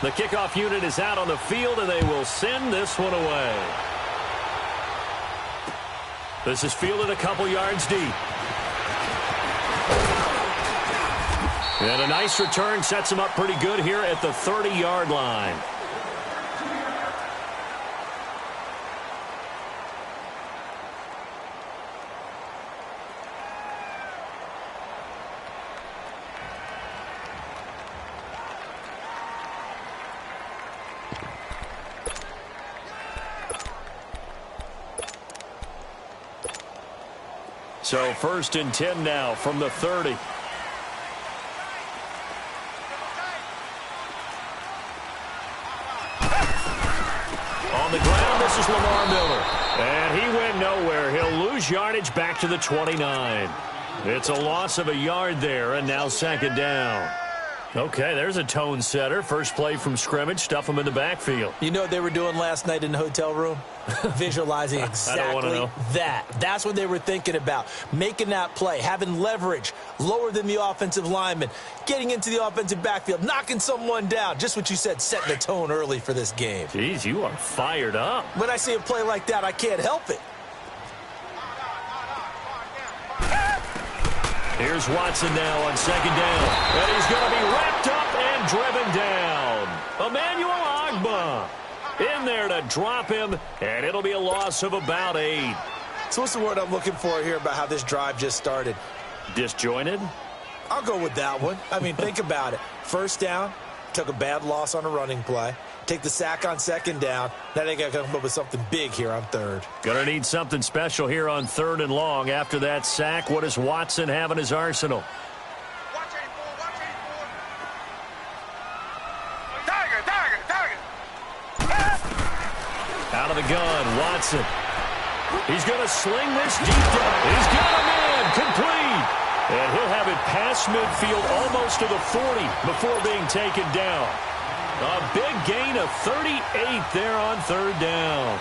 The kickoff unit is out on the field, and they will send this one away. This is fielded a couple yards deep. And a nice return sets him up pretty good here at the 30-yard line. So 1st and 10 now from the 30. On the ground, this is Lamar Miller. And he went nowhere. He'll lose yardage back to the 29. It's a loss of a yard there, and now 2nd down. Okay, there's a tone setter. First play from scrimmage, stuff him in the backfield. You know what they were doing last night in the hotel room? Visualizing exactly that. That's what they were thinking about. Making that play, having leverage, lower than the offensive lineman, getting into the offensive backfield, knocking someone down. Just what you said, setting the tone early for this game. Jeez, you are fired up. When I see a play like that, I can't help it. Here's Watson now on 2nd down. And he's going to be wrapped up and driven down. Emmanuel Ogbah in there to drop him, and it'll be a loss of about 8. So what's the word I'm looking for here about how this drive just started? Disjointed? I'll go with that one. I mean, think about it. 1st down, took a bad loss on a running play. Take the sack on 2nd down. Now they got to come up with something big here on 3rd. Gonna need something special here on 3rd and long. After that sack, what does Watson have in his arsenal? Out of the gun, Watson. He's gonna sling this deep down. He's got him in, complete. And he'll have it past midfield almost to the 40 before being taken down. A big gain of 38 there on 3rd down.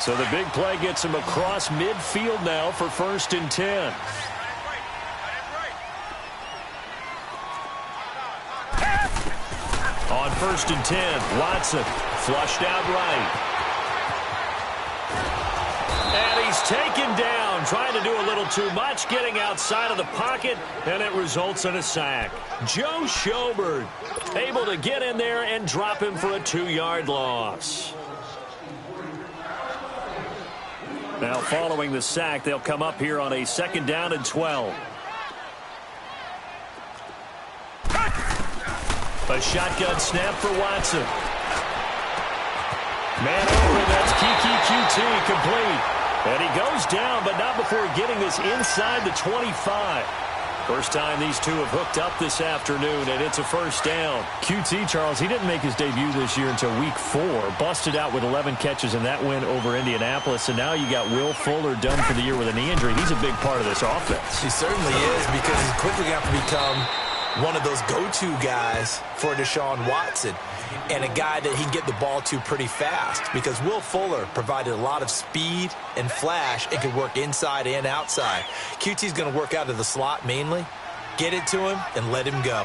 So the big play gets him across midfield now for 1st and 10. On 1st and 10, Watson flushed out right. And he's taken down, trying to do a little too much, getting outside of the pocket, and it results in a sack. Joe Schobert able to get in there and drop him for a 2-yard loss. Now following the sack, they'll come up here on a 2nd down and 12. A shotgun snap for Watson. Man open, that's Keke QT complete. And he goes down, but not before getting this inside the 25. First time these two have hooked up this afternoon, and it's a 1st down. QT, Charles, he didn't make his debut this year until week 4. Busted out with 11 catches in that win over Indianapolis, and now you got Will Fuller done for the year with a knee injury. He's a big part of this offense. He certainly is, because he's quickly got to become one of those go-to guys for Deshaun Watson, and a guy that he can get the ball to pretty fast, because Will Fuller provided a lot of speed and flash and could work inside and outside. QT's going to work out of the slot mainly, get it to him, and let him go.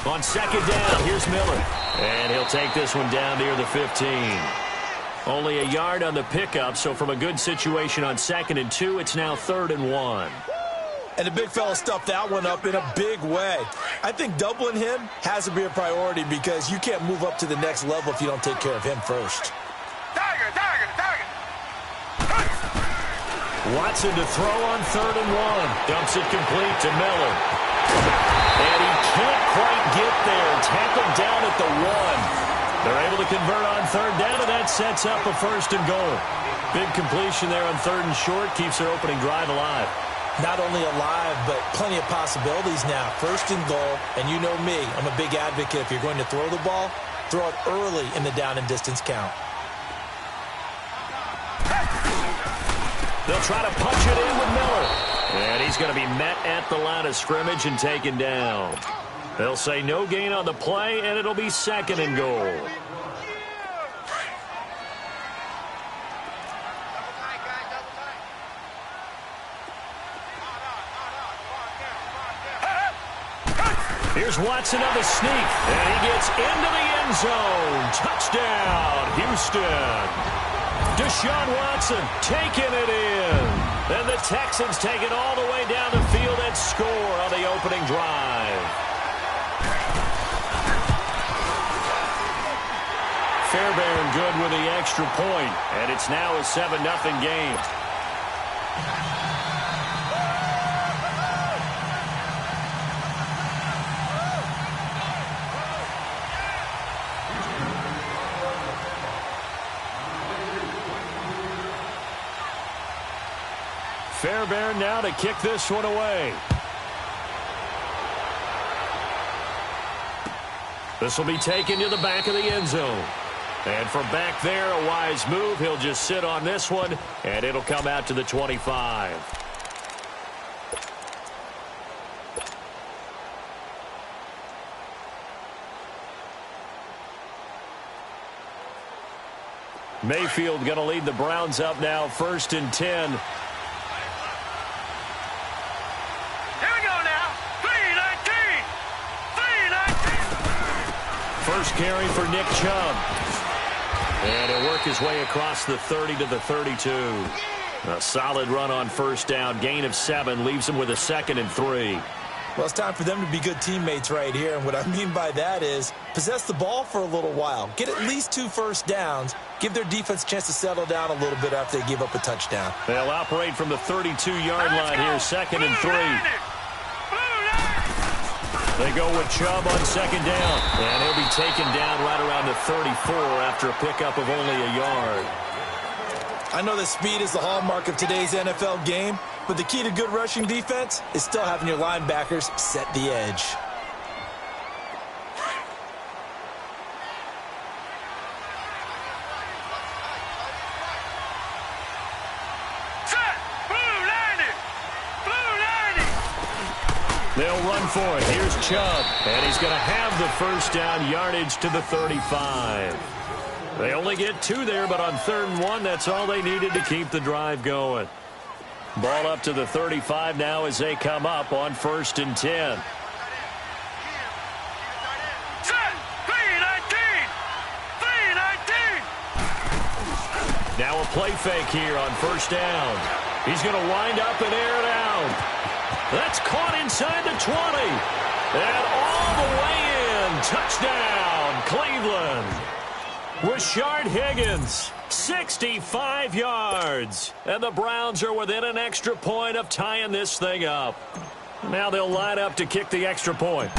On 2nd down, here's Miller. And he'll take this one down near the 15. Only a yard on the pickup, so from a good situation on 2nd and 2, it's now 3rd and 1. And the big fella stuffed that one up in a big way. I think doubling him has to be a priority, because you can't move up to the next level if you don't take care of him first. Watson to throw on 3rd and 1. Dumps it complete to Miller. And he can't quite get there. Tackled down at the 1. They're able to convert on 3rd down, and that sets up a 1st and goal. Big completion there on 3rd and short. Keeps their opening drive alive. Not only alive, but plenty of possibilities now. 1st and goal, and you know me, I'm a big advocate. If you're going to throw the ball, throw it early in the down and distance count. They'll try to punch it in with Miller. And he's going to be met at the line of scrimmage and taken down. They'll say no gain on the play, and it'll be 2nd and goal. Here's Watson on the sneak, and he gets into the end zone. Touchdown, Houston. Deshaun Watson taking it in. And the Texans take it all the way down the field and score on the opening drive. Fairbairn good with the extra point, and it's now a 7-0 game. Fairbairn now to kick this one away. This will be taken to the back of the end zone. And from back there, a wise move. He'll just sit on this one, and it'll come out to the 25. Mayfield going to lead the Browns up now, 1st and 10. First carry for Nick Chubb. And he'll work his way across the 30 to the 32. A solid run on first down. Gain of 7 leaves him with a 2nd and 3. Well, it's time for them to be good teammates right here. And what I mean by that is possess the ball for a little while. Get at least 2 first downs. Give their defense a chance to settle down a little bit after they give up a touchdown. They'll operate from the 32-yard line here. 2nd and 3. They go with Chubb on 2nd down. And he'll be taken down right around the 34 after a pickup of only a yard. I know that speed is the hallmark of today's NFL game, but the key to good rushing defense is still having your linebackers set the edge. They'll run for it. Here's Chubb, and he's going to have the first down yardage to the 35. They only get 2 there, but on 3rd and 1, that's all they needed to keep the drive going. Ball up to the 35 now as they come up on 1st and 10. Now a play fake here on 1st down. He's going to wind up and air it out. That's caught inside the 20. And all the way in. Touchdown, Cleveland. Rashard Higgins, 65 yards. And the Browns are within an extra point of tying this thing up. Now they'll line up to kick the extra point.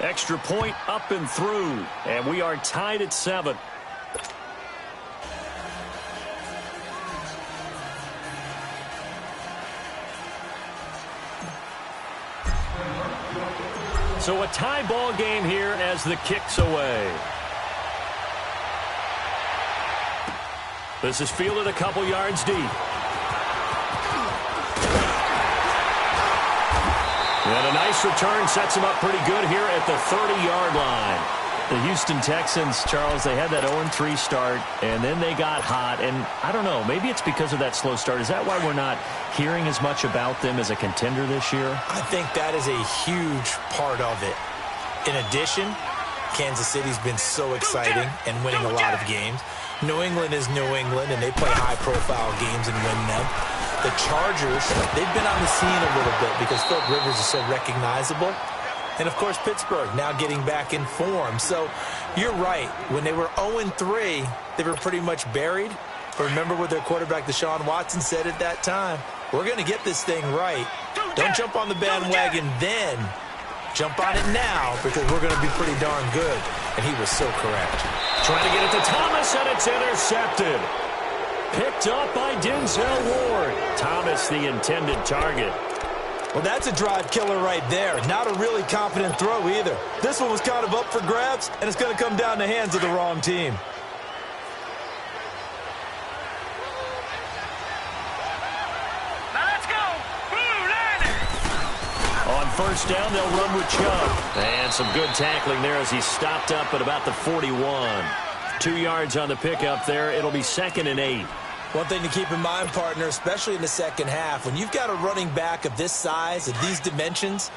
Extra point up and through. And we are tied at 7. So a tie ball game here as the kick's away. This is fielded a couple yards deep. And a nice return sets him up pretty good here at the 30-yard line. The Houston Texans, Charles, they had that 0-3 start, and then they got hot. And I don't know, maybe it's because of that slow start. Is that why we're not hearing as much about them as a contender this year? I think that is a huge part of it. In addition, Kansas City's been so exciting and winning a lot of games. New England is New England, and they play high-profile games and win them. The Chargers, they've been on the scene a little bit because Philip Rivers is so recognizable. And, of course, Pittsburgh now getting back in form. So you're right. When they were 0-3, they were pretty much buried. But remember what their quarterback, Deshaun Watson, said at that time. We're going to get this thing right. Don't jump on the bandwagon then. Jump on it now because we're going to be pretty darn good. And he was so correct. Trying to get it to Thomas, and it's intercepted. Picked up by Denzel Ward. Thomas, the intended target. Well, that's a drive killer right there. Not a really confident throw either. This one was kind of up for grabs, and it's going to come down the hands of the wrong team. Now let's go. On first down, they'll run with Chubb. And some good tackling there as he stopped up at about the 41. 2 yards on the pickup there. It'll be 2nd and 8. One thing to keep in mind, partner, especially in the second half, when you've got a running back of this size, of these dimensions,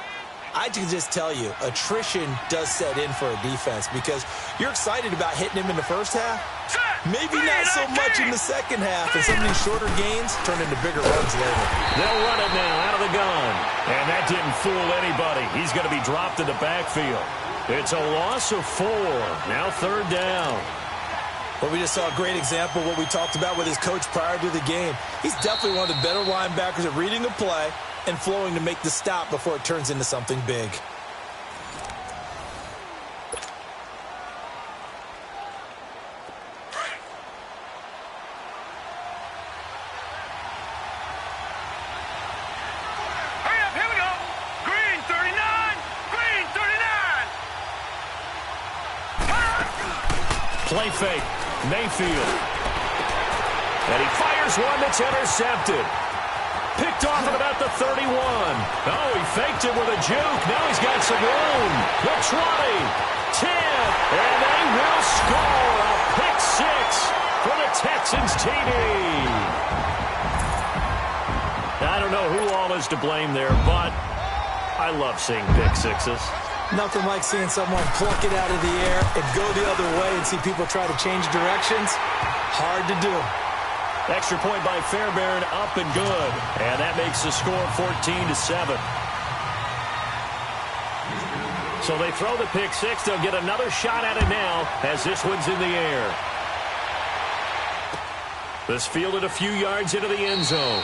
I can just tell you, attrition does set in for a defense because you're excited about hitting him in the first half. Maybe not so much in the second half, and some of these shorter gains turn into bigger runs later. They'll run it now out of the gun. And that didn't fool anybody. He's going to be dropped in the backfield. It's a loss of 4. Now third down. Well, we just saw a great example of what we talked about with his coach prior to the game. He's definitely one of the better linebackers at reading a play and flowing to make the stop before it turns into something big. Hurry up, here we go. Green 39, green 39. Play fake. Mayfield. And he fires one that's intercepted. Picked off at about the 31. Oh, he faked it with a juke. Now he's got some room. The 20, 10, and they will score a pick 6 for the Texans TD. I don't know who all is to blame there, but I love seeing pick 6s. Nothing like seeing someone pluck it out of the air and go the other way and see people try to change directions. Hard to do. Extra point by Fairbairn, up and good. And that makes the score 14-7. So they throw the pick 6. They'll get another shot at it now as this one's in the air. This fielded a few yards into the end zone.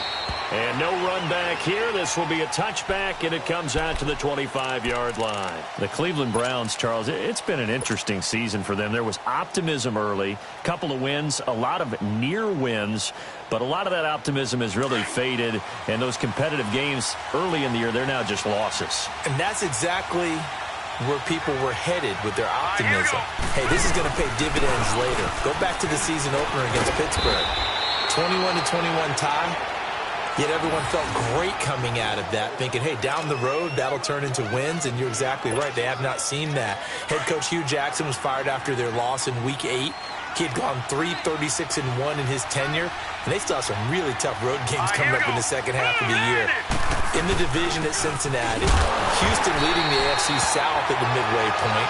And no run back here. This will be a touchback, and it comes out to the 25-yard line. The Cleveland Browns, Charles, it's been an interesting season for them. There was optimism early, couple of wins, a lot of near wins, but a lot of that optimism has really faded, and those competitive games early in the year, they're now just losses. And that's exactly where people were headed with their optimism. Hey, this is going to pay dividends later. Go back to the season opener against Pittsburgh. 21-21 tie. Yet everyone felt great coming out of that, thinking, hey, down the road, that'll turn into wins. And you're exactly right. They have not seen that. Head coach Hugh Jackson was fired after their loss in Week 8. He had gone 3-36-1 in his tenure. And they still have some really tough road games coming up in the second half of the year. In the division at Cincinnati, Houston leading the AFC South at the midway point,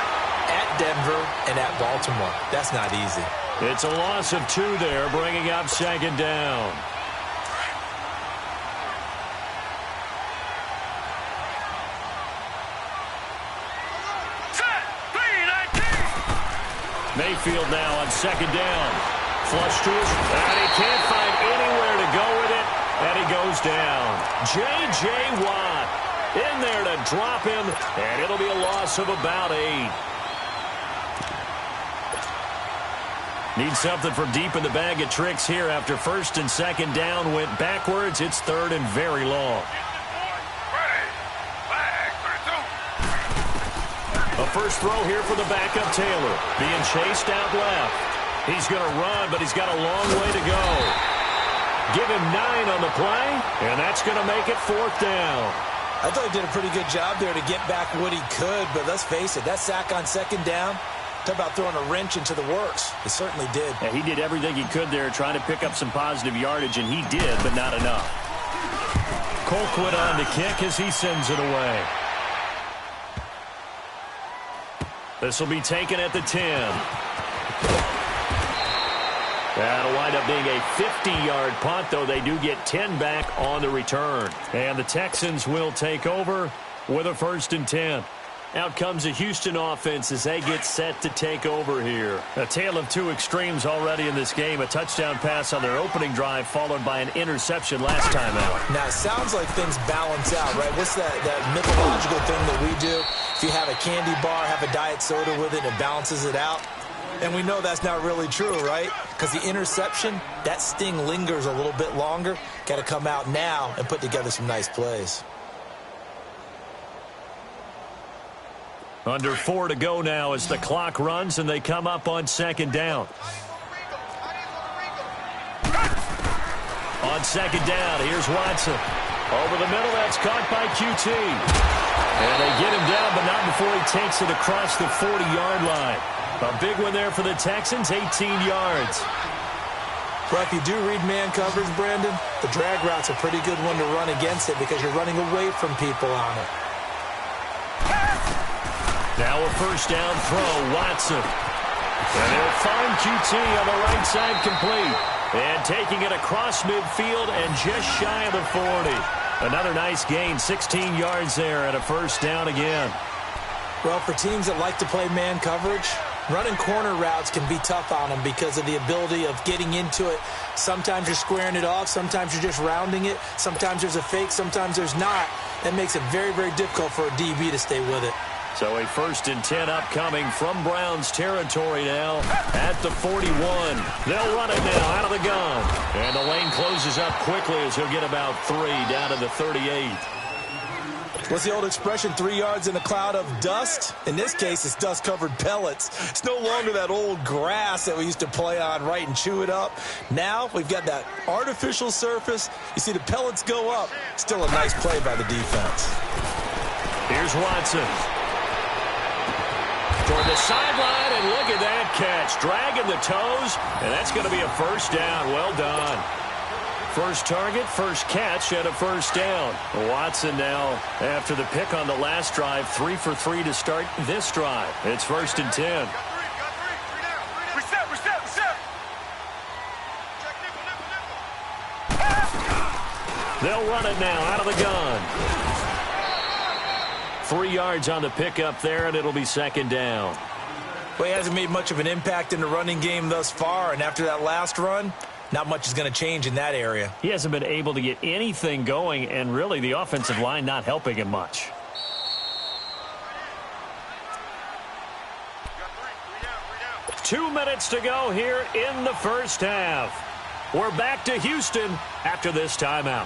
at Denver, and at Baltimore. That's not easy. It's a loss of 2 there, bringing up second down. Mayfield now on second down. Flush to his, and he can't find anywhere to go with it, and he goes down. J.J. Watt in there to drop him, and it'll be a loss of about 8. Need something from deep in the bag of tricks here after first and second down went backwards. It's third and very long. A first throw here for the backup Taylor. Being chased out left. He's going to run, but he's got a long way to go. Give him 9 on the play, and that's going to make it fourth down. I thought he did a pretty good job there to get back what he could, but let's face it, that sack on second down, talk about throwing a wrench into the works. It certainly did. Yeah, he did everything he could there trying to pick up some positive yardage, and he did, but not enough. Colquitt on the kick as he sends it away. This will be taken at the 10. That'll wind up being a 50-yard punt, though they do get 10 back on the return. And the Texans will take over with a 1st and 10. Out comes the Houston offense as they get set to take over here. A tale of 2 extremes already in this game. A touchdown pass on their opening drive followed by an interception last time out. Now, it sounds like things balance out, right? What's that mythological thing that we do? If you have a candy bar, have a diet soda with it, and it balances it out. And we know that's not really true, right? Because the interception, that sting lingers a little bit longer. Got to come out now and put together some nice plays. Under 4 to go now as the clock runs and they come up on second down. On second down, here's Watson. Over the middle, that's caught by QT. And they get him down, but not before he takes it across the 40-yard line. A big one there for the Texans, 18 yards. Well, if you do read man coverage, Brandon, the drag route's a pretty good one to run against it because you're running away from people on it. Now a first down throw, Watson. And he'll find QT on the right side complete. And taking it across midfield and just shy of the 40. Another nice gain, 16 yards there and a first down again. Well, for teams that like to play man coverage, running corner routes can be tough on them because of the ability of getting into it. Sometimes you're squaring it off. Sometimes you're just rounding it. Sometimes there's a fake. Sometimes there's not. That makes it very, very difficult for a DB to stay with it. So a 1st and 10 upcoming from Browns territory now at the 41. They'll run it now out of the gun. And the lane closes up quickly as he'll get about 3 down to the 38. What's the old expression, 3 yards in a cloud of dust? In this case, it's dust-covered pellets. It's no longer that old grass that we used to play on, right, and chew it up. Now we've got that artificial surface. You see the pellets go up. Still a nice play by the defense. Here's Watson. Toward the sideline, and look at that catch. Dragging the toes, and that's going to be a first down. Well done. First target, first catch, and a first down. Watson now, after the pick on the last drive, 3 for 3 to start this drive. It's 1st and 10. Reset. They'll run it now out of the gun. 3 yards on the pickup there, and it'll be 2nd down. Well, he hasn't made much of an impact in the running game thus far, and after that last run, not much is going to change in that area. He hasn't been able to get anything going, and really the offensive line not helping him much. Three down. 2 minutes to go here in the first half. We're back to Houston after this timeout.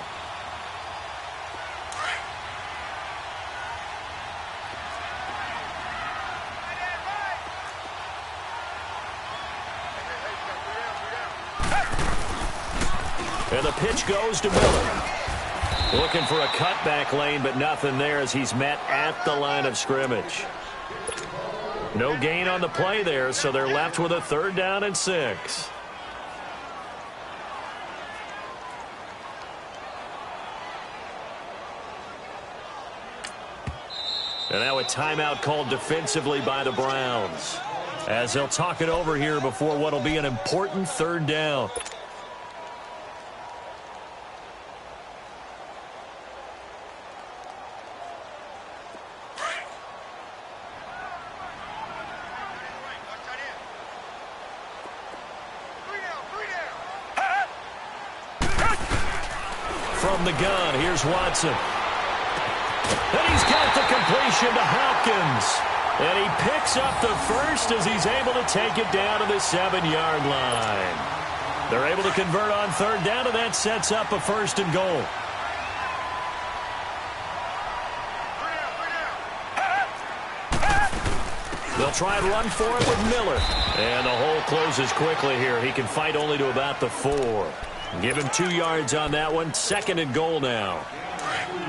And the pitch goes to Miller. Looking for a cutback lane, but nothing there as he's met at the line of scrimmage. No gain on the play there, so they're left with a 3rd down and 6. And now a timeout called defensively by the Browns, as they'll talk it over here before what will be an important 3rd down. From the gun, here's Watson. And he's got the completion to Hopkins. And he picks up the first as he's able to take it down to the 7-yard line. They're able to convert on 3rd down, and that sets up a 1st and goal. They'll try and run for it with Miller. And the hole closes quickly here. He can fight only to about the 4. Give him 2 yards on that one. 2nd and goal now.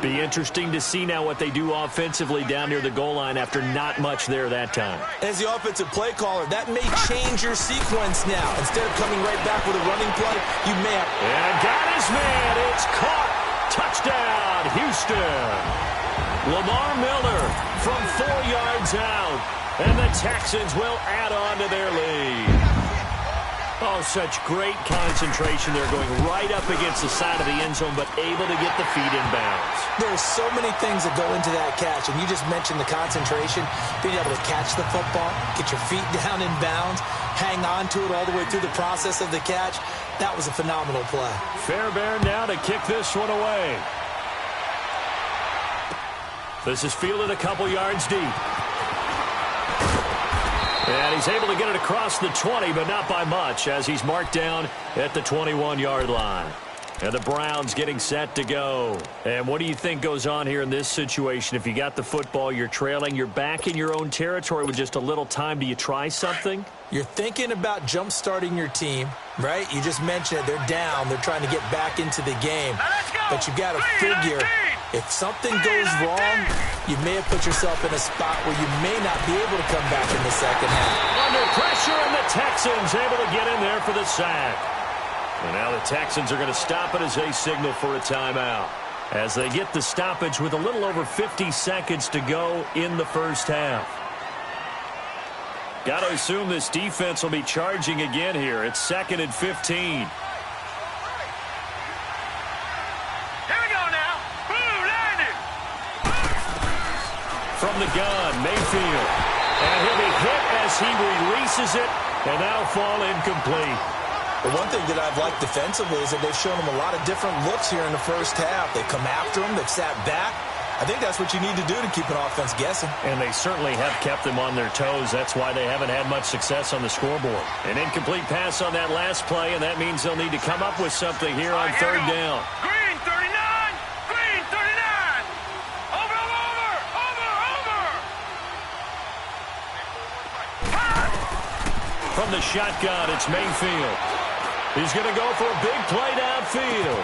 Be interesting to see now what they do offensively down near the goal line after not much there that time. As the offensive play caller, that may change your sequence now. Instead of coming right back with a running play, you may have... And got his man. It's caught. Touchdown, Houston. Lamar Miller from 4 yards out. And the Texans will add on to their lead. Oh, such great concentration. They're going right up against the side of the end zone, but able to get the feet in bounds. There are so many things that go into that catch, and you just mentioned the concentration, being able to catch the football, get your feet down in bounds, hang on to it all the way through the process of the catch. That was a phenomenal play. Fairbairn now to kick this one away. This is fielded a couple yards deep. And he's able to get it across the 20, but not by much, as he's marked down at the 21-yard line. And the Browns getting set to go. And what do you think goes on here in this situation? If you got the football, you're trailing, you're back in your own territory with just a little time. Do you try something? You're thinking about jump-starting your team, right? You just mentioned it. They're down. They're trying to get back into the game. But you've got to figure, if something goes wrong, you may have put yourself in a spot where you may not be able to come back in the second half. Under pressure, and the Texans able to get in there for the sack. And now the Texans are going to stop it as they signal for a timeout. As they get the stoppage with a little over 50 seconds to go in the first half. Got to assume this defense will be charging again here. It's 2nd and 15. Here we go now. Blue landing. From the gun, Mayfield. And he'll be hit as he releases it, and that'll fall incomplete. The one thing that I've liked defensively is that they've shown him a lot of different looks here in the first half. They've come after him. They've sat back. I think that's what you need to do to keep an offense guessing. And they certainly have kept them on their toes. That's why they haven't had much success on the scoreboard. An incomplete pass on that last play, and that means they'll need to come up with something here on third down. Green 39. Green 39. Over, over, over, over. From the shotgun, it's Mayfield. He's going to go for a big play downfield.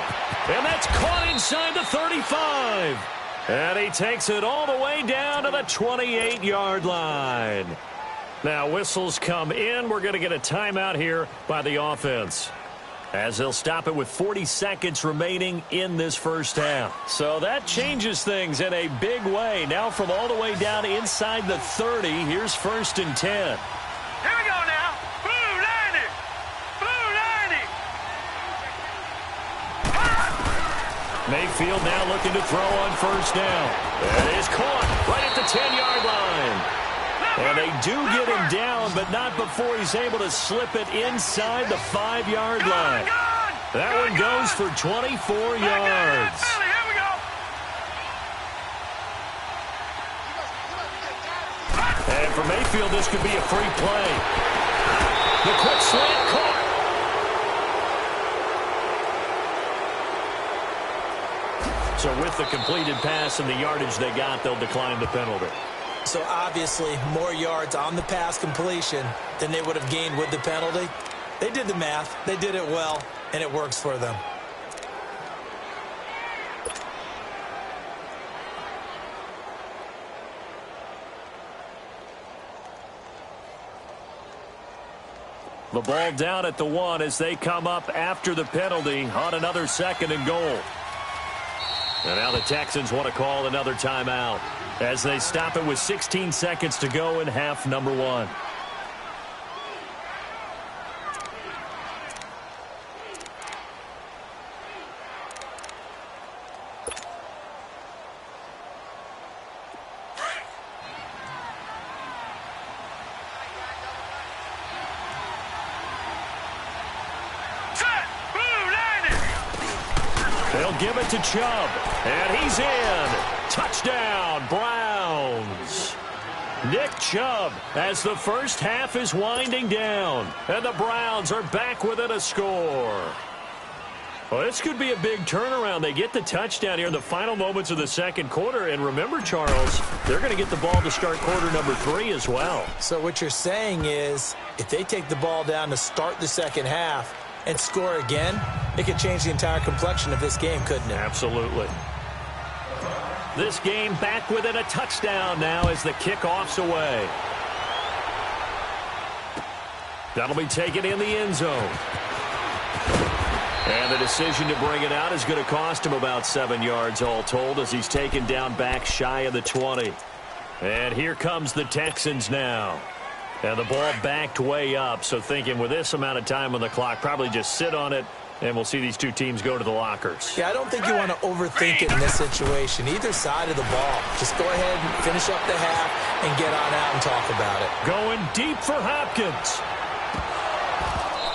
And that's caught inside the 35. And he takes it all the way down to the 28-yard line. Now whistles come in. We're going to get a timeout here by the offense, as they'll stop it with 40 seconds remaining in this first half. So that changes things in a big way. Now from all the way down inside the 30, here's 1st and 10. Here we go now. Blue landing. Blue landing. Mayfield now looking to throw on first down. That is caught right at the 10-yard line. And they do get him down, but not before he's able to slip it inside the 5-yard line. That one goes for 24 yards. Here we go. And for Mayfield, this could be a free play. The quick slant caught. So with the completed pass and the yardage they got, they'll decline the penalty. So obviously more yards on the pass completion than they would have gained with the penalty. They did the math. They did it well, and it works for them. The ball down at the 1 as they come up after the penalty on another 2nd and goal. And now the Texans want to call another timeout as they stop it with 16 seconds to go in half number 1. They'll give it to Chubb, and he's in. Touchdown, Browns. Nick Chubb as the first half is winding down, and the Browns are back within a score. Well, this could be a big turnaround. They get the touchdown here in the final moments of the second quarter, and remember, Charles, they're going to get the ball to start quarter number 3 as well. So what you're saying is if they take the ball down to start the second half and score again, it could change the entire complexion of this game, couldn't it? Absolutely. This game back within a touchdown now as the kickoff's away. That'll be taken in the end zone. And the decision to bring it out is going to cost him about 7 yards all told as he's taken down back shy of the 20. And here comes the Texans now. And the ball backed way up, so thinking with this amount of time on the clock, probably just sit on it, and we'll see these two teams go to the lockers. Yeah, I don't think you want to overthink it in this situation. Either side of the ball. Just go ahead and finish up the half and get on out and talk about it. Going deep for Hopkins.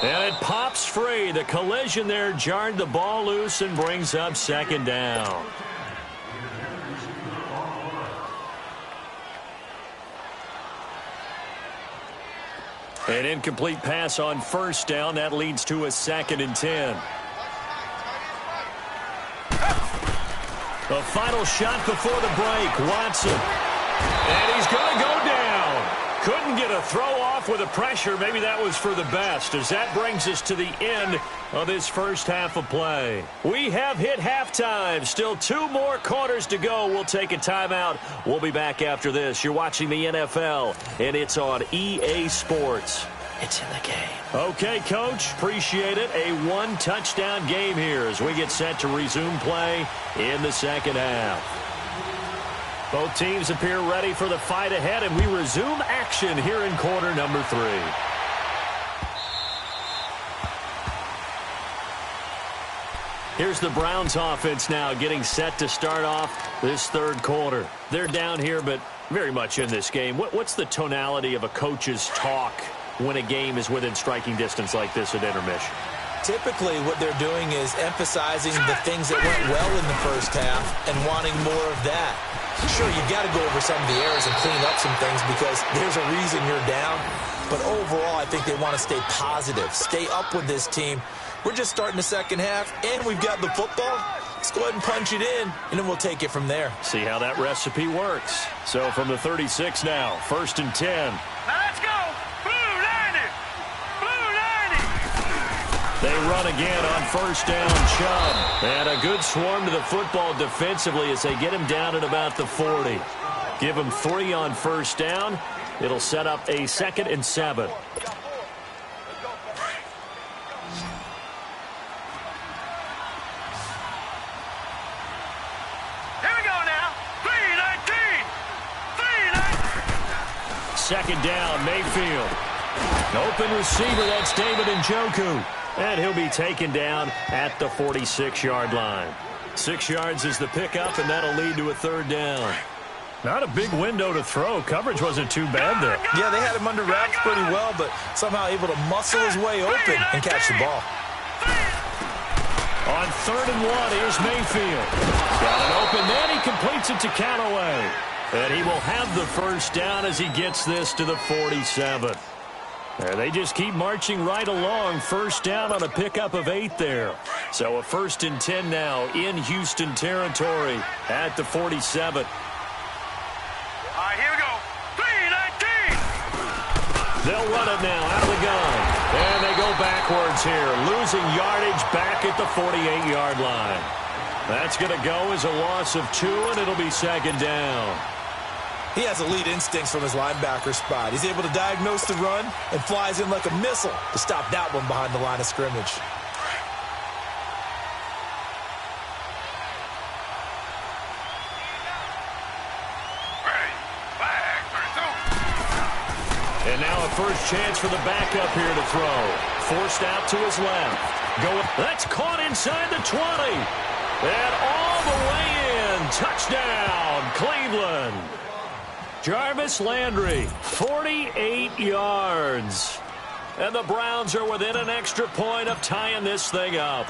And it pops free. The collision there jarred the ball loose and brings up 2nd down. An incomplete pass on 1st down. That leads to a 2nd and 10. The final shot before the break. Watson. And he's going to go down. Couldn't get a throw off with the pressure. Maybe that was for the best, as that brings us to the end of this first half of play. We have hit halftime. Still 2 more quarters to go. We'll take a timeout. We'll be back after this. You're watching the NFL, and it's on EA Sports. it's in the game. Okay, Coach, appreciate it. A one-touchdown game here as we get set to resume play in the second half. Both teams appear ready for the fight ahead, and we resume action here in quarter number 3. Here's the Browns offense now getting set to start off this third quarter. They're down here, but very much in this game. What's the tonality of a coach's talk when a game is within striking distance like this at intermission? Typically, what they're doing is emphasizing the things that went well in the first half and wanting more of that. Sure, you've got to go over some of the errors and clean up some things because there's a reason you're down. But overall, I think they want to stay positive, stay up with this team. We're just starting the second half, and we've got the football. Let's go ahead and punch it in, and then we'll take it from there. See how that recipe works. So from the 36 now, 1st and 10. Now let's go. Blue 90. Blue 90. They run again on 1st down, Chubb. And a good swarm to the football defensively as they get him down at about the 40. Give him 3 on 1st down. It'll set up a 2nd and 7. Second down, Mayfield. Open receiver, that's David Njoku. And he'll be taken down at the 46-yard line. 6 yards is the pickup, and that'll lead to a 3rd down. Not a big window to throw. Coverage wasn't too bad there. Yeah, they had him under wraps pretty well, but somehow able to muscle his way open and catch the ball. On 3rd and 1, here's Mayfield. Got an open man, he completes it to Callaway. And he will have the 1st down as he gets this to the 47. And they just keep marching right along. 1st down on a pickup of 8 there. So a 1st and 10 now in Houston territory at the 47. All right, here we go. 3-19. They'll run it now out of the gun. And they go backwards here, losing yardage back at the 48-yard line. That's going to go as a loss of 2, and it'll be 2nd down. He has elite instincts from his linebacker spot. He's able to diagnose the run and flies in like a missile to stop that one behind the line of scrimmage. And now a first chance for the backup here to throw. Forced out to his left. That's caught inside the 20. And all the way in. Touchdown, Cleveland. Jarvis Landry, 48 yards. And the Browns are within an extra point of tying this thing up.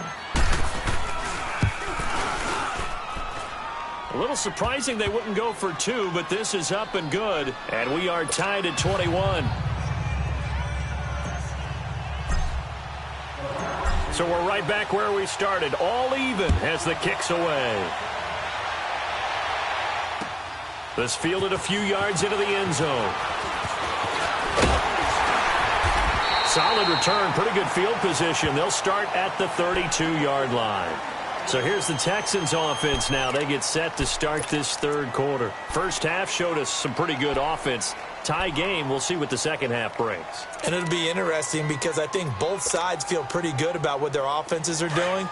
A little surprising they wouldn't go for 2, but this is up and good. And we are tied at 21. So we're right back where we started. All even as the kick's away. This fielded a few yards into the end zone. Solid return, pretty good field position. They'll start at the 32-yard line. So here's the Texans offense now. They get set to start this third quarter. First half showed us some pretty good offense. Tie game, we'll see what the second half brings. And it'll be interesting because I think both sides feel pretty good about what their offenses are doing.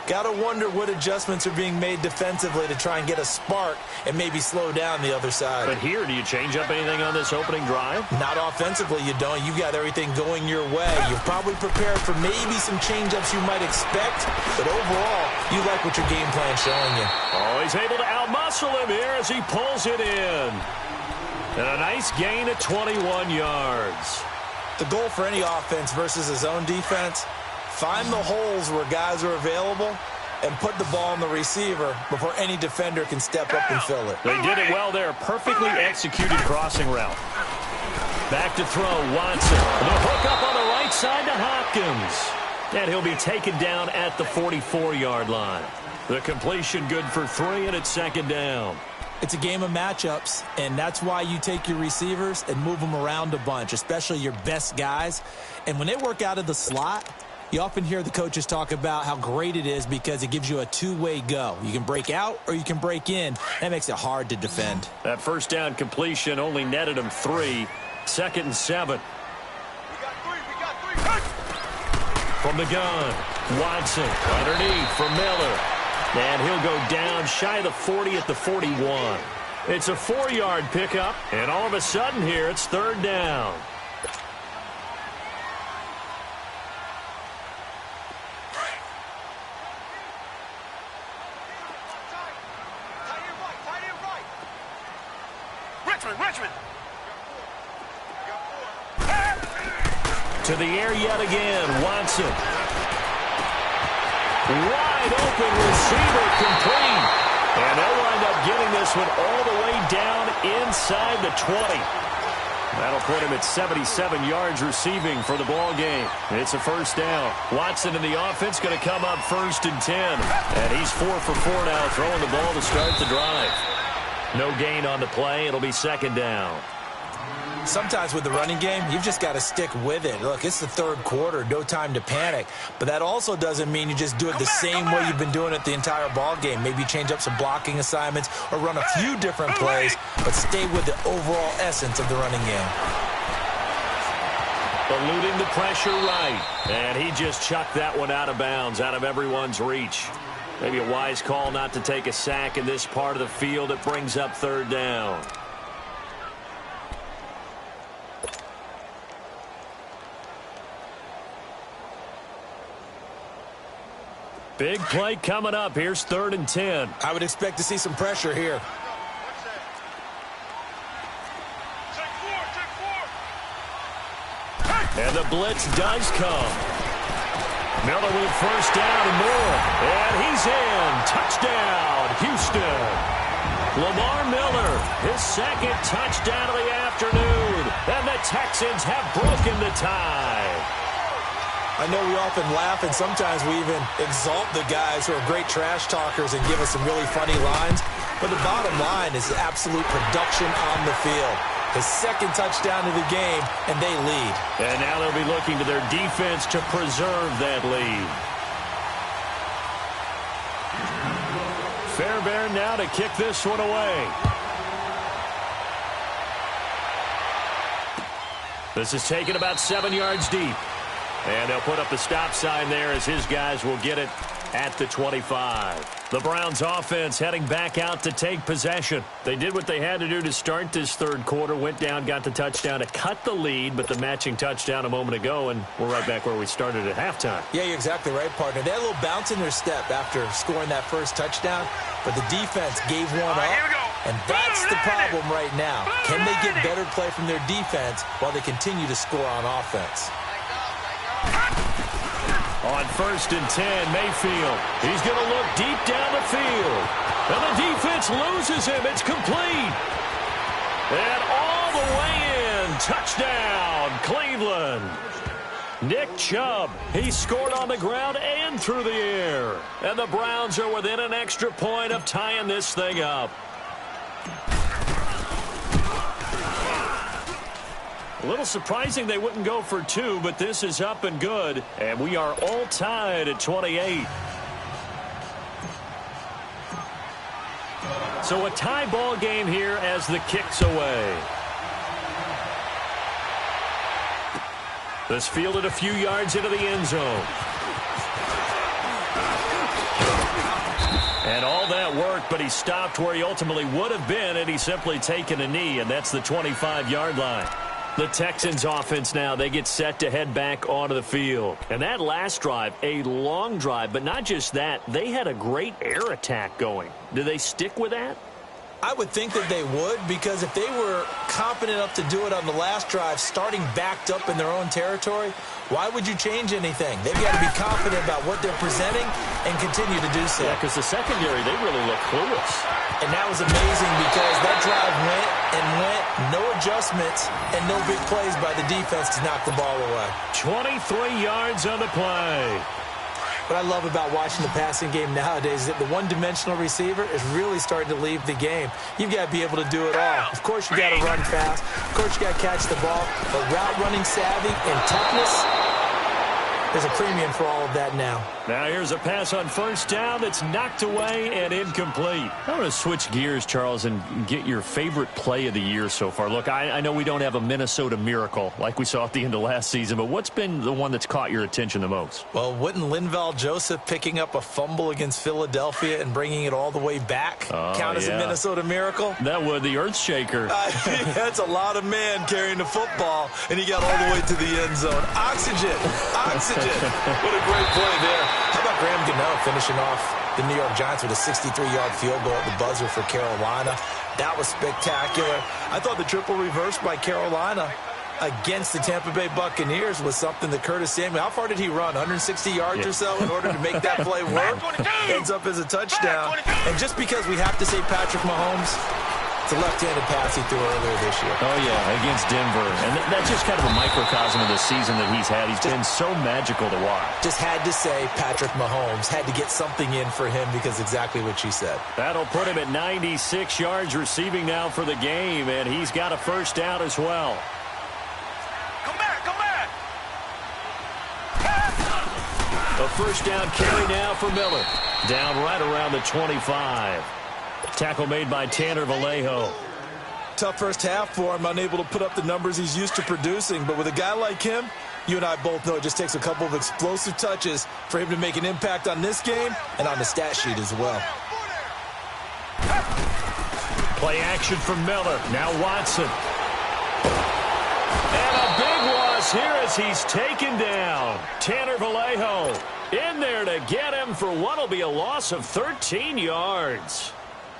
Got to wonder what adjustments are being made defensively to try and get a spark and maybe slow down the other side. But here, do you change up anything on this opening drive? Not offensively, you don't. You got everything going your way. You're probably prepared for maybe some change-ups you might expect, but overall, you like what your game plan's showing you. Oh, he's able to outmuscle him here as he pulls it in. And a nice gain at 21 yards. The goal for any offense versus his own defense, find the holes where guys are available and put the ball on the receiver before any defender can step up and fill it. They did it well there. Perfectly executed crossing route. Back to throw, Watson. The hook up on the right side to Hopkins. And he'll be taken down at the 44-yard line. The completion good for 3, and it's second down. It's a game of matchups, and that's why you take your receivers and move them around a bunch, especially your best guys. And when they work out of the slot, you often hear the coaches talk about how great it is because it gives you a two-way go. You can break out or you can break in. That makes it hard to defend. That first down completion only netted him 3. Second and 7. from the gun. Watson underneath for Miller. And he'll go down shy of the 40 at the 41. It's a 4-yard pickup, and all of a sudden here it's third down. Richmond. To the air yet again, Watson. Wide open receiver complete. And they'll wind up getting this one all the way down inside the 20. That'll put him at 77 yards receiving for the ball game. It's a first down. Watson and the offense going to come up 1st and 10. And he's 4 for 4 now, throwing the ball to start the drive. No gain on the play. It'll be 2nd down. Sometimes with the running game, you've just got to stick with it. Look, it's the 3rd quarter, no time to panic. But that also doesn't mean you just do it the same way you've been doing it the entire ball game. Maybe change up some blocking assignments or run a few different plays, but stay with the overall essence of the running game. Eluding the pressure right. And he just chucked that one out of bounds, out of everyone's reach. Maybe a wise call not to take a sack in this part of the field. It brings up 3rd down. Big play coming up. Here's 3rd and 10. I would expect to see some pressure here. And the blitz does come. Miller with 1st down and more. And he's in. Touchdown, Houston. Lamar Miller, his 2nd touchdown of the afternoon. And the Texans have broken the tie. I know we often laugh, and sometimes we even exalt the guys who are great trash talkers and give us some really funny lines. But the bottom line is absolute production on the field. His 2nd touchdown of the game, and they lead. And now they'll be looking to their defense to preserve that lead. Fairbairn now to kick this one away. This is taken about 7 yards deep. And they'll put up the stop sign there as his guys will get it at the 25. The Browns offense heading back out to take possession. They did what they had to do to start this 3rd quarter, went down, got the touchdown to cut the lead, but the matching touchdown a moment ago, and we're right back where we started at halftime. Yeah, you're exactly right, partner. They had a little bounce in their step after scoring that 1st touchdown, but the defense gave one up, and that's the problem right now. Can they get better play from their defense while they continue to score on offense? On 1st and 10, Mayfield. He's going to look deep down the field. And the defense loses him. It's complete. And all the way in. Touchdown, Cleveland. Nick Chubb. He scored on the ground and through the air. And the Browns are within an extra point of tying this thing up. A little surprising they wouldn't go for 2, but this is up and good. And we are all tied at 28. So a tie ball game here as the kick's away. This fielded a few yards into the end zone. And all that worked, but he stopped where he ultimately would have been had he simply taken a knee, and that's the 25-yard line. The Texans offense now, they get set to head back onto the field. And that last drive, a long drive, but not just that, they had a great air attack going. Do they stick with that? I would think that they would, because if they were confident enough to do it on the last drive, starting backed up in their own territory, why would you change anything? They've got to be confident about what they're presenting and continue to do so. Yeah, because the secondary, they really look clueless. And that was amazing because that drive went, no adjustments, and no big plays by the defense to knock the ball away. 23 yards on the play. What I love about watching the passing game nowadays is that the one-dimensional receiver is really starting to leave the game. You've got to be able to do it all. Of course, you got to run fast. Of course, you got to catch the ball. But route running savvy and toughness, There's a premium for all of that now. Now here's a pass on first down that's knocked away and incomplete. I want to switch gears, Charles, and get your favorite play of the year so far. Look, I know we don't have a Minnesota miracle like we saw at the end of last season, but what's been the one that's caught your attention the most? Well, wouldn't Linval Joseph picking up a fumble against Philadelphia and bringing it all the way back count as a Minnesota miracle? That would, the earth shaker. That's a lot of man carrying the football, and he got all the way to the end zone. Oxygen. What a great play there. How about Graham Gano finishing off the New York Giants with a 63-yard field goal at the buzzer for Carolina? That was spectacular. I thought the triple reverse by Carolina against the Tampa Bay Buccaneers was something that Curtis Samuel, how far did he run? 160 yards or so in order to make that play work? Ends up as a touchdown. And just because we have to say Patrick Mahomes, it's a left-handed pass he threw earlier this year. Oh, yeah, against Denver. And that's just kind of a microcosm of the season that he's had. He's been so magical to watch. Just had to say Patrick Mahomes, had to get something in for him because exactly what you said. That'll put him at 96 yards receiving now for the game, and he's got a first down as well. Come back. A first down carry now for Miller. Down right around the 25. Tackle made by Tanner Vallejo. Tough first half for him, unable to put up the numbers he's used to producing. But with a guy like him, you and I both know it just takes a couple of explosive touches for him to make an impact on this game and on the stat sheet as well. Play action from Miller. Now Watson. And a big loss here as he's taken down. Tanner Vallejo in there to get him for what will be a loss of 13 yards.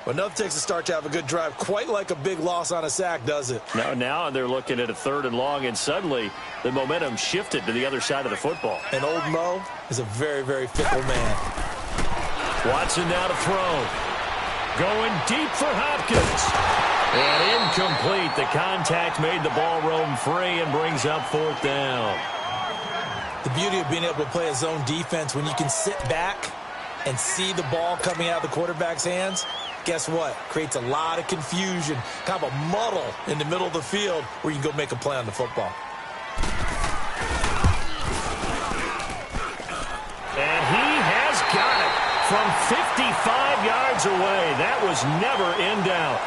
Well, nothing takes a start to have a good drive, quite like a big loss on a sack, does it? Now they're looking at a 3rd and long, and suddenly the momentum shifted to the other side of the football. And old Mo is a very, very fickle man. Watson now to throw. Going deep for Hopkins. And incomplete. The contact made the ball roam free and brings up 4th down. The beauty of being able to play a zone defense when you can sit back and see the ball coming out of the quarterback's hands, guess what? Creates a lot of confusion, kind of a muddle in the middle of the field where you can go make a play on the football. And he has got it from 55 yards away. That was never in doubt.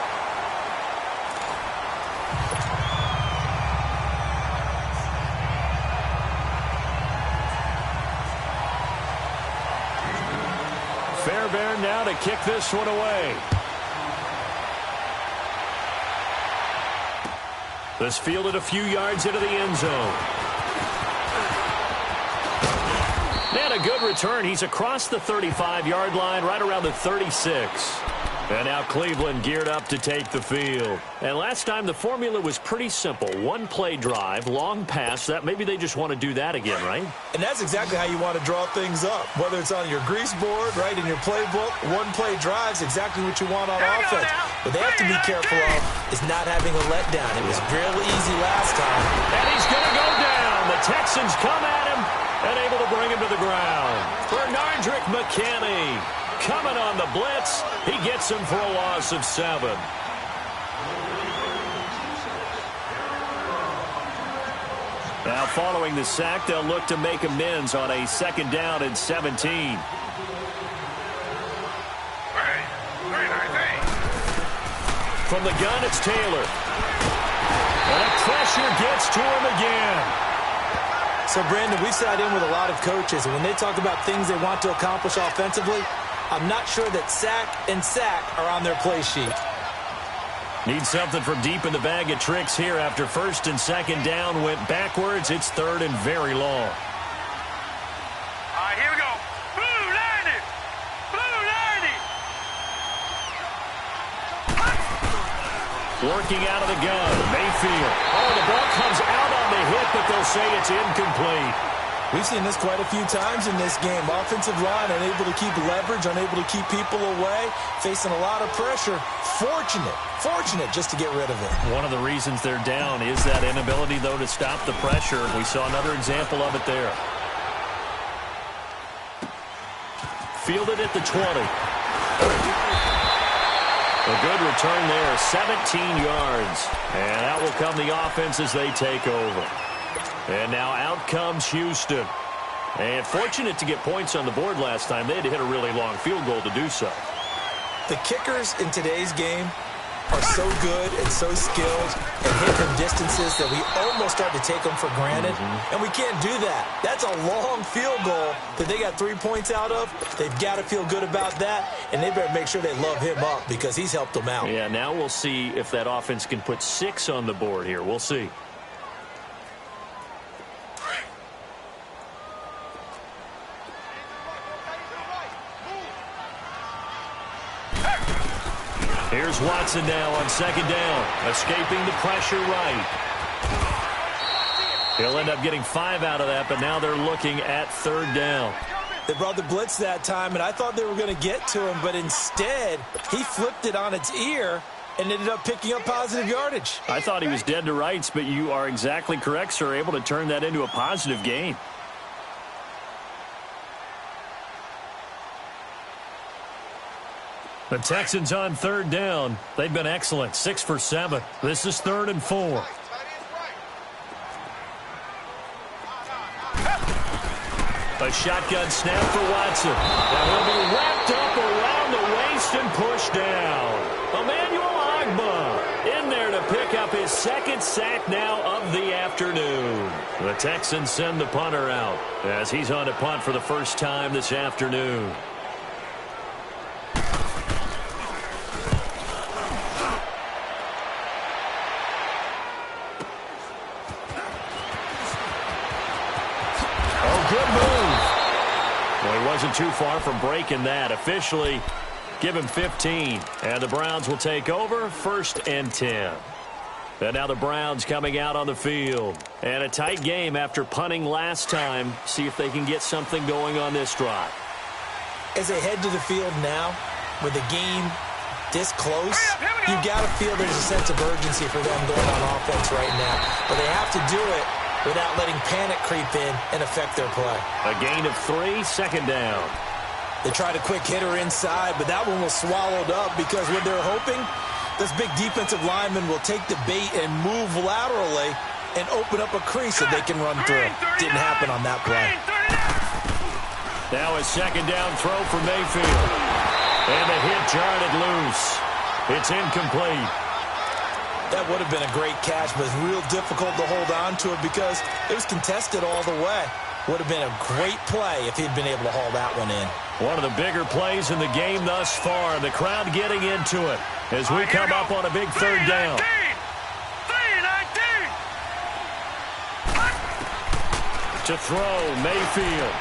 Fairbairn now to kick this one away. This fielded a few yards into the end zone. And a good return. He's across the 35-yard line, right around the 36. And now Cleveland geared up to take the field. And last time the formula was pretty simple. 1-play drive, long pass. That maybe they just want to do that again, right? And that's exactly how you want to draw things up. Whether it's on your grease board, right, in your playbook, 1-play drive's exactly what you want on offense. What they have to be careful of is not having a letdown. It was real easy last time. And he's going to go down. The Texans come at him and able to bring him to the ground. Bernardrick McKinney coming on the blitz. He gets him for a loss of 7. Now following the sack, they'll look to make amends on a 2nd down and 17. From the gun, it's Taylor. And the pressure gets to him again. So, Brandon, we sat in with a lot of coaches, and when they talk about things they want to accomplish offensively, I'm not sure that sack and sack are on their play sheet. Need something from deep in the bag of tricks here after 1st and 2nd down went backwards. It's 3rd and very long. All right, here we go. Blue 90. Blue 90. Working out of the gun, Mayfield. Oh, the ball comes out on the hit, but they'll say it's incomplete. We've seen this quite a few times in this game. Offensive line unable to keep leverage, unable to keep people away, facing a lot of pressure. Fortunate just to get rid of it. One of the reasons they're down is that inability, though, to stop the pressure. We saw another example of it there. Fielded at the 20. A good return there, 17 yards. And out will come the offense as they take over. And now out comes Houston. And fortunate to get points on the board last time. They had to hit a really long field goal to do so. The kickers in today's game are so good and so skilled and hit from distances that we almost start to take them for granted. And we can't do that. That's a long field goal that they got 3 points out of. They've got to feel good about that, and they better make sure they love him up because he's helped them out. Yeah, now we'll see if that offense can put 6 on the board here. We'll see. Here's Watson now on second down, escaping the pressure right. He'll end up getting 5 out of that, but now they're looking at third down. They brought the blitz that time, and I thought they were going to get to him, but instead he flipped it on its ear and ended up picking up positive yardage. I thought he was dead to rights, but you are exactly correct, sir, able to turn that into a positive gain. The Texans on third down. They've been excellent, 6 for 7. This is 3rd and 4. A shotgun snap for Watson. That will be wrapped up around the waist and pushed down. Emmanuel Ogbah in there to pick up his 2nd sack now of the afternoon. The Texans send the punter out as he's on to punt for the first time this afternoon. Wasn't too far from breaking that. Officially, give him 15. And the Browns will take over 1st and 10. And now the Browns coming out on the field. And a tight game after punting last time. See if they can get something going on this drive. As they head to the field now, with the game this close, you got to feel there's a sense of urgency for them going on offense right now. But they have to do it without letting panic creep in and affect their play. A gain of 3, 2nd down. They tried a quick hitter inside, but that one was swallowed up because what they're hoping, this big defensive lineman will take the bait and move laterally and open up a crease that they can run through. Didn't happen on that play. Now a 2nd down throw for Mayfield. And the hit jarred it loose. It's incomplete. That would have been a great catch, but it's real difficult to hold on to it because it was contested all the way. Would have been a great play if he'd been able to haul that one in. One of the bigger plays in the game thus far. The crowd getting into it as we come up on a big 3rd down. 3-19. To throw, Mayfield.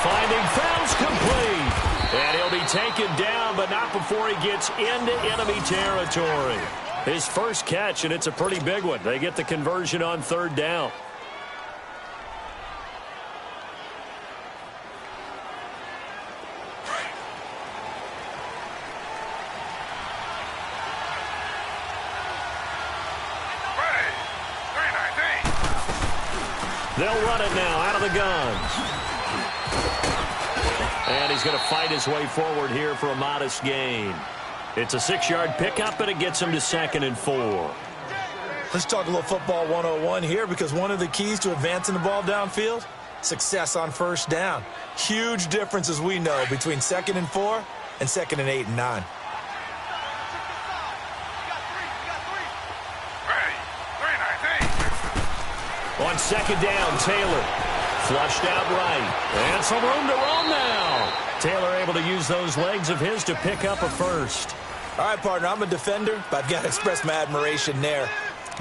Finding Fouls complete. And he'll be taken down, but not before he gets into enemy territory. His first catch, and it's a pretty big one. They get the conversion on 3rd down. They'll run it now out of the gun. And he's going to fight his way forward here for a modest gain. It's a 6-yard pickup, and it gets him to 2nd and 4. Let's talk a little football 101 here because one of the keys to advancing the ball downfield, success on 1st down. Huge difference, as we know, between 2nd and 4 and 2nd and 8 and 9. On 2nd down, Taylor flushed out right. And some room to roam now. Taylor able to use those legs of his to pick up a 1st. All right, partner, I'm a defender, but I've got to express my admiration there.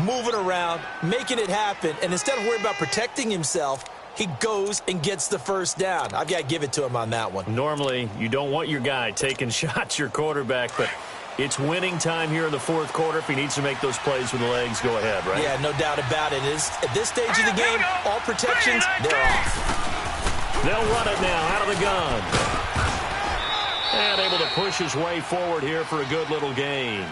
Moving around, making it happen, and instead of worrying about protecting himself, he goes and gets the 1st down. I've got to give it to him on that one. Normally, you don't want your guy taking shots, your quarterback, but it's winning time here in the 4th quarter. If he needs to make those plays with the legs, go ahead, right? Yeah, no doubt about it. At this stage of the game, all protections, they're off. They'll run it now out of the gun. And able to push his way forward here for a good little gain.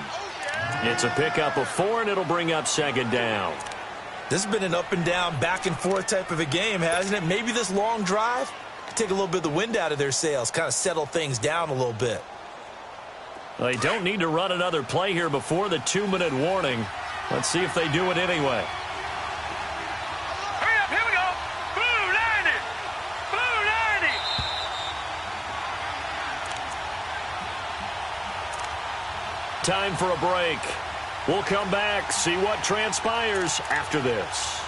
It's a pickup of 4, and it'll bring up 2nd down. This has been an up and down, back and forth type of a game, hasn't it? Maybe this long drive could take a little bit of the wind out of their sails, kind of settle things down a little bit. They don't need to run another play here before the 2-minute warning. Let's see if they do it anyway. Hurry up, here we go. Blue, line it. Blue. Time for a break. We'll come back, see what transpires after this.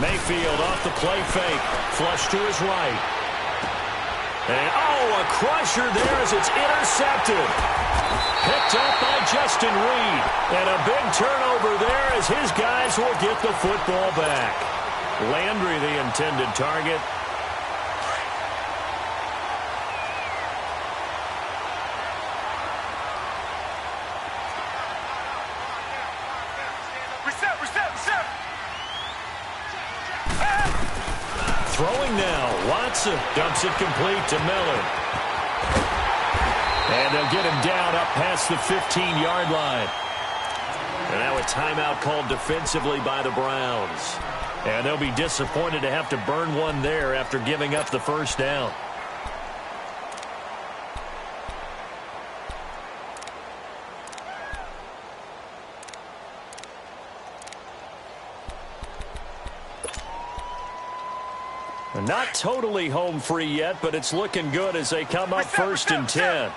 Mayfield off the play fake. Flush to his right. And, a crusher there as it's intercepted. Picked up by Justin Reed. And a big turnover there as his guys will get the football back. Landry the intended target. Throwing now, Watson dumps it complete to Miller. And they'll get him down up past the 15-yard line. And now a timeout called defensively by the Browns. And they'll be disappointed to have to burn one there after giving up the first down. Not totally home free yet, but it's looking good as they come up first and 10.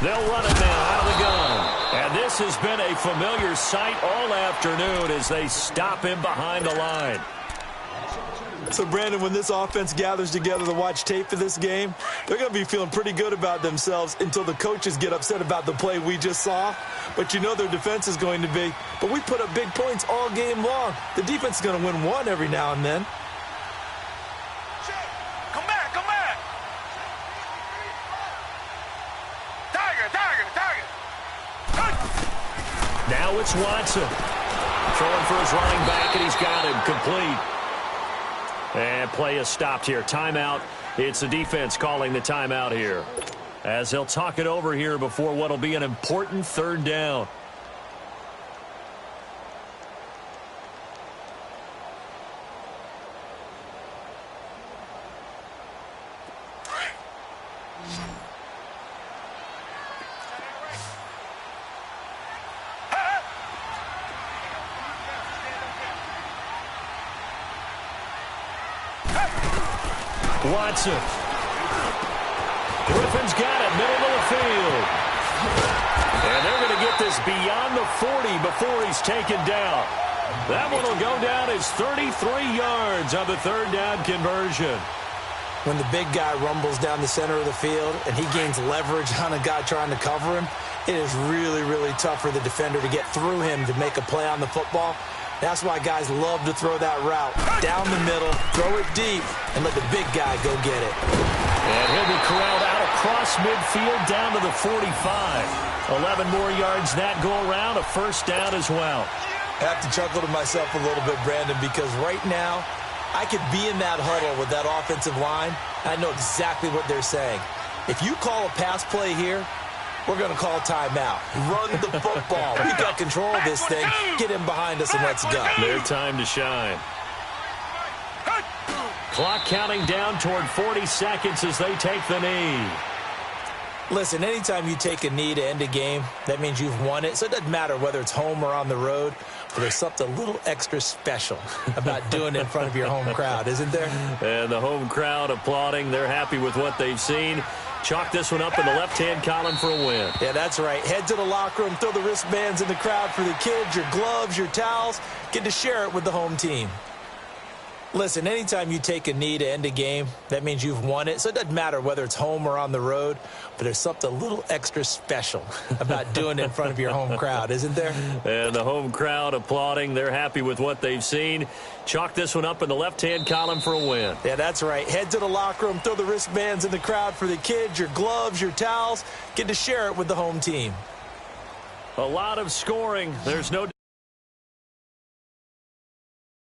They'll run it now out of the gun. And this has been a familiar sight all afternoon as they stop him behind the line. So, Brandon, when this offense gathers together to watch tape for this game, they're going to be feeling pretty good about themselves until the coaches get upset about the play we just saw. But you know their defense is going to be. But we put up big points all game long. The defense is going to win one every now and then. Come back, come back. Tiger. Now it's Watson. Throwing for his running back, and he's got him complete. And play is stopped here. Timeout. It's the defense calling the timeout here, as they'll talk it over here before what will be an important third down. Watson. Griffin's got it, middle of the field. And they're going to get this beyond the 40 before he's taken down. That one will go down as 33 yards on the third down conversion. When the big guy rumbles down the center of the field and he gains leverage on a guy trying to cover him, it is really, really tough for the defender to get through him to make a play on the football. That's why guys love to throw that route down the middle, throw it deep, and let the big guy go get it. And he'll be corralled out across midfield down to the 45. 11 more yards that go around, a first down as well. I have to chuckle to myself a little bit, Brandon, because right now I could be in that huddle with that offensive line. I know exactly what they're saying. If you call a pass play here, we're going to call timeout. Run the football. We got control of this thing. Get him behind us and let's go. Their time to shine. Clock counting down toward 40 seconds as they take the knee. Listen, anytime you take a knee to end a game, that means you've won it. So it doesn't matter whether it's home or on the road, but there's something a little extra special about doing it in front of your home crowd, isn't there? And the home crowd applauding. They're happy with what they've seen. Chalk this one up in the left-hand column for a win. Yeah, that's right. Head to the locker room, throw the wristbands in the crowd for the kids, your gloves, your towels. Get to share it with the home team. Listen, anytime you take a knee to end a game, that means you've won it. So it doesn't matter whether it's home or on the road, but there's something a little extra special about doing it in front of your home crowd, isn't there? And the home crowd applauding. They're happy with what they've seen. Chalk this one up in the left-hand column for a win. Yeah, that's right. Head to the locker room, throw the wristbands in the crowd for the kids, your gloves, your towels. Get to share it with the home team. A lot of scoring. There's no